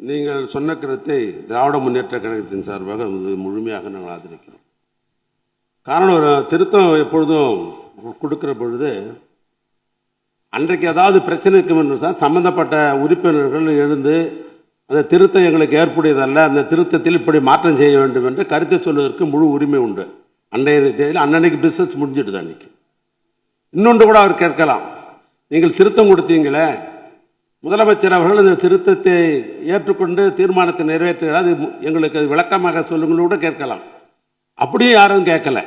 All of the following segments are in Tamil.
நீங்கள் சொன்ன கருத்தை திராவிட முன்னேற்ற கழகத்தின் சார்பாக முழுமையாக நாங்கள் ஆதரிக்கிறோம். காரணம், ஒரு திருத்தம் எப்பொழுதும் கொடுக்கிற பொழுது அன்றைக்கு ஏதாவது பிரச்சனை இருக்கும் என்று தான் சம்பந்தப்பட்ட உறுப்பினர்கள் எழுந்து அந்த திருத்தம் எங்களுக்கு ஏற்புடையதல்ல, அந்த திருத்தத்தில் இப்படி மாற்றம் செய்ய வேண்டும் என்று கருத்தை சொல்வதற்கு முழு உரிமை உண்டு. அன்றைய தேதியில் அன்னைக்கு பிஸ்னஸ் முடிஞ்சிடுது. அன்னைக்கு இன்னொன்று கூட அவர் கேட்கலாம், நீங்கள் திருத்தம் கொடுத்தீங்களே, முதலமைச்சர் அவர்கள் இந்த திருத்தத்தை ஏற்றுக்கொண்டு தீர்மானத்தை நிறைவேற்றுகிறார், அது எங்களுக்கு அது விளக்கமாக சொல்லுங்கள் கூட கேட்கலாம். அப்படியும் யாரும் கேட்கல.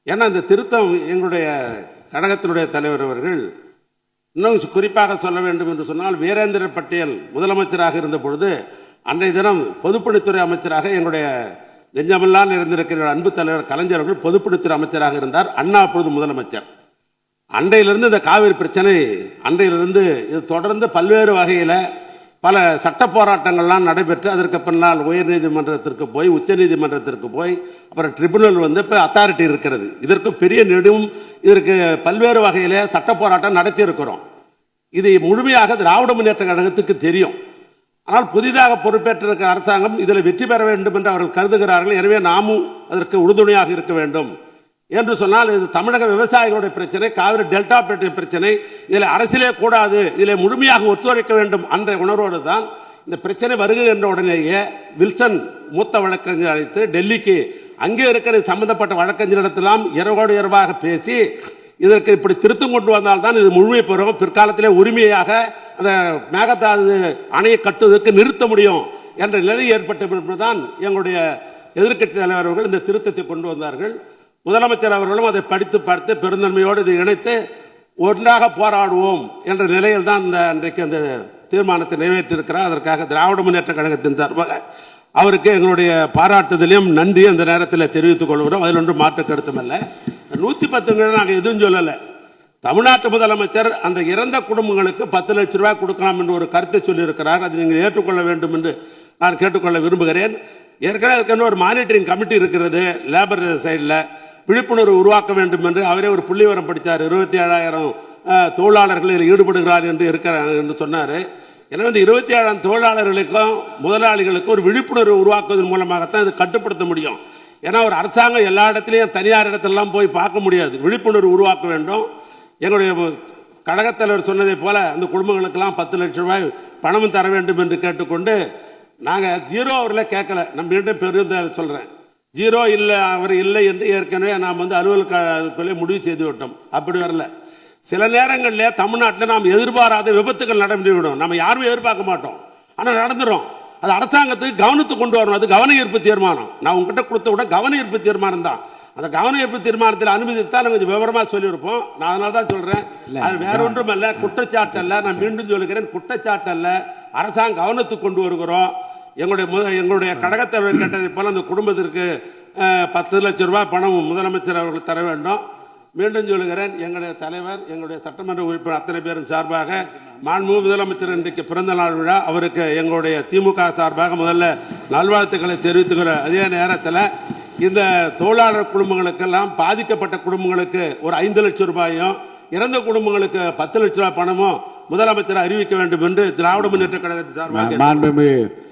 ஏன்னா இந்த திருத்தம் எங்களுடைய கழகத்தினுடைய தலைவர் அவர்கள், இன்னும் குறிப்பாக சொல்ல வேண்டும் என்று சொன்னால், வீரேந்திர பட்டேல் முதலமைச்சராக இருந்த பொழுது அன்றைய தினம் பொதுப்பணித்துறை அமைச்சராக எங்களுடைய நெஞ்சமெல்லாம் இருந்திருக்கிற அன்பு தலைவர் கலைஞர் அவர்கள் பொதுப்பணித்துறை அமைச்சராக இருந்தார். அண்ணா அப்பொழுது முதலமைச்சர். அன்றையிலிருந்து இந்த காவிரி பிரச்சனை அன்றையிலிருந்து இது தொடர்ந்து பல்வேறு வகையில் பல சட்ட போராட்டங்கள்லாம் நடைபெற்று அதற்கு பின்னால் உயர்நீதிமன்றத்திற்கு போய் உச்சநீதிமன்றத்திற்கு போய் அப்புறம் ட்ரிபுனல் வந்து இப்போ அத்தாரிட்டி இருக்கிறது. இதற்கு பெரிய நெடும் இதற்கு பல்வேறு வகையில் சட்ட போராட்டம் நடத்தி இருக்கிறோம். இது முழுமையாக திராவிட முன்னேற்ற கழகத்துக்கு தெரியும். ஆனால் புதிதாக பொறுப்பேற்றிருக்கிற அரசாங்கம் இதில் வெற்றி பெற வேண்டும் என்று அவர்கள் கருதுகிறார்கள். எனவே நாமும் அதற்கு உறுதுணையாக இருக்க வேண்டும் என்று சொன்னால், இது தமிழக விவசாயிகளுடைய பிரச்சனை, காவிரி டெல்டா பிரச்சனை, இதில் அரசியலே கூடாது, இதில் முழுமையாக ஒத்துழைக்க வேண்டும் என்ற உணர்வோடு தான் இந்த பிரச்சனை வருகின்ற உடனேயே வில்சன் மூத்த வழக்கறிஞர் அழைத்து டெல்லிக்கு அங்கே இருக்கிற சம்பந்தப்பட்ட வழக்கறிஞரிடத்தெல்லாம் இரவோடு இரவாக பேசி இதற்கு இப்படி திருத்தம் கொண்டு வந்தால்தான் இது முழுமை பெறும், பிற்காலத்திலே உரிமையாக அந்த மேகதாது அணையை கட்டுவதற்கு நிறுத்த முடியும் என்ற நிலை ஏற்பட்ட பின்புதான் எங்களுடைய எதிர்க்கட்சி தலைவர்கள் இந்த திருத்தத்தை கொண்டு வந்தார்கள். முதலமைச்சர் அவர்களும் அதை படித்து பார்த்து பெருந்தன்மையோடு இதை இணைத்து ஒன்றாக போராடுவோம் என்ற நிலையில் தான் இன்றைக்கு அந்த தீர்மானத்தை நிறைவேற்றிருக்கிறார். அதற்காக திராவிட முன்னேற்ற கழகத்தின் சார்பாக அவருக்கு எங்களுடைய பாராட்டுதலையும் நன்றி அந்த நேரத்தில் தெரிவித்துக் கொள்கிறோம். அதில் ஒன்றும் மாற்று கருத்துமல்ல. 110 நாங்கள் எதுவும் சொல்லலை. தமிழ்நாட்டு முதலமைச்சர் அந்த இறந்த குடும்பங்களுக்கு 10 லட்சம் ரூபாய் கொடுக்கலாம் என்று ஒரு கருத்தை சொல்லியிருக்கிறார். அதை நீங்கள் ஏற்றுக்கொள்ள வேண்டும் என்று நான் கேட்டுக்கொள்ள விரும்புகிறேன். ஏற்கனவே ஒரு மானிட்டரிங் கமிட்டி இருக்கிறது லேபர் சைடில், விழிப்புணர்வு உருவாக்க வேண்டும் என்று அவரே ஒரு புள்ளிவரம் படித்தார். 27,000 தொழிலாளர்கள் இதில் ஈடுபடுகிறார் என்று இருக்கிறார் என்று சொன்னார். எனவே இந்த 27,000 தொழிலாளர்களுக்கும் முதலாளிகளுக்கும் ஒரு விழிப்புணர்வு உருவாக்குவதன் மூலமாகத்தான் இது கட்டுப்படுத்த முடியும். ஏன்னா ஒரு அரசாங்கம் எல்லா இடத்துலையும் தனியார் இடத்திலெல்லாம் போய் பார்க்க முடியாது. விழிப்புணர்வு உருவாக்க வேண்டும். எங்களுடைய கழகத்தலைவர் சொன்னதை போல அந்த குடும்பங்களுக்கெல்லாம் 10 லட்சம் ரூபாய் பணமும் தர வேண்டும் என்று கேட்டுக்கொண்டு, நாங்கள் ஜீரோ அவரில் கேட்கல. நம்ம மீண்டும் பெரும் சொல்கிறேன், ஜீரோ இல்லை அவர் இல்லை என்று ஏற்கனவே நாம் வந்து அலுவலகத்துக்குள்ளே முடிவு செய்து விட்டோம். அப்படி வரல. சில நேரங்களில் தமிழ்நாட்டில் நாம் எதிர்பாராத விபத்துகள் நடந்துவிடும். நம்ம யாருமே எதிர்பார்க்க மாட்டோம், ஆனால் நடந்துடும். அது அரசாங்கத்துக்கு கவனத்துக்கு கொண்டு வரணும். அது கவன ஈர்ப்பு தீர்மானம். நான் உங்ககிட்ட கொடுத்த விட கவன ஈர்ப்பு தீர்மானம் தான். அந்த கவன ஈர்ப்பு தீர்மானத்தில் அனுமதித்தான் கொஞ்சம் விவரமாக சொல்லியிருப்போம். நான் அதனால தான் சொல்கிறேன், அது வேற ஒன்றும் அல்ல, குற்றச்சாட்டு அல்ல. நான் மீண்டும் சொல்லுகிறேன், குற்றச்சாட்டு அல்ல, அரசாங்கம் கவனத்துக்கு கொண்டு வருகிறோம். எங்களுடைய கழகத்தலைவர் கேட்டதை போல அந்த குடும்பத்திற்கு 10 லட்சம் ரூபாய் பணம் முதலமைச்சர் அவர்கள் தர வேண்டும். மீண்டும் சொல்லுகிறேன், எங்களுடைய தலைவர், எங்களுடைய சட்டமன்ற உறுப்பினர் அத்தனை பேரும் சார்பாக மாண்புமிகு முதலமைச்சர் இன்றைக்கு பிறந்த நாள் விழா, அவருக்கு எங்களுடைய திமுக சார்பாக முதல்ல நல்வாழ்த்துக்களை தெரிவித்துக்கிற அதே நேரத்தில் இந்த தொழிலாளர் குடும்பங்களுக்கெல்லாம் பாதிக்கப்பட்ட குடும்பங்களுக்கு ஒரு 5 லட்சம் ரூபாயும், இறந்த குடும்பங்களுக்கு 10 லட்சம் ரூபாய் பணமும் முதலமைச்சர் அறிவிக்க வேண்டும் என்று திராவிட முன்னேற்ற கழகத்தின் சார்பாக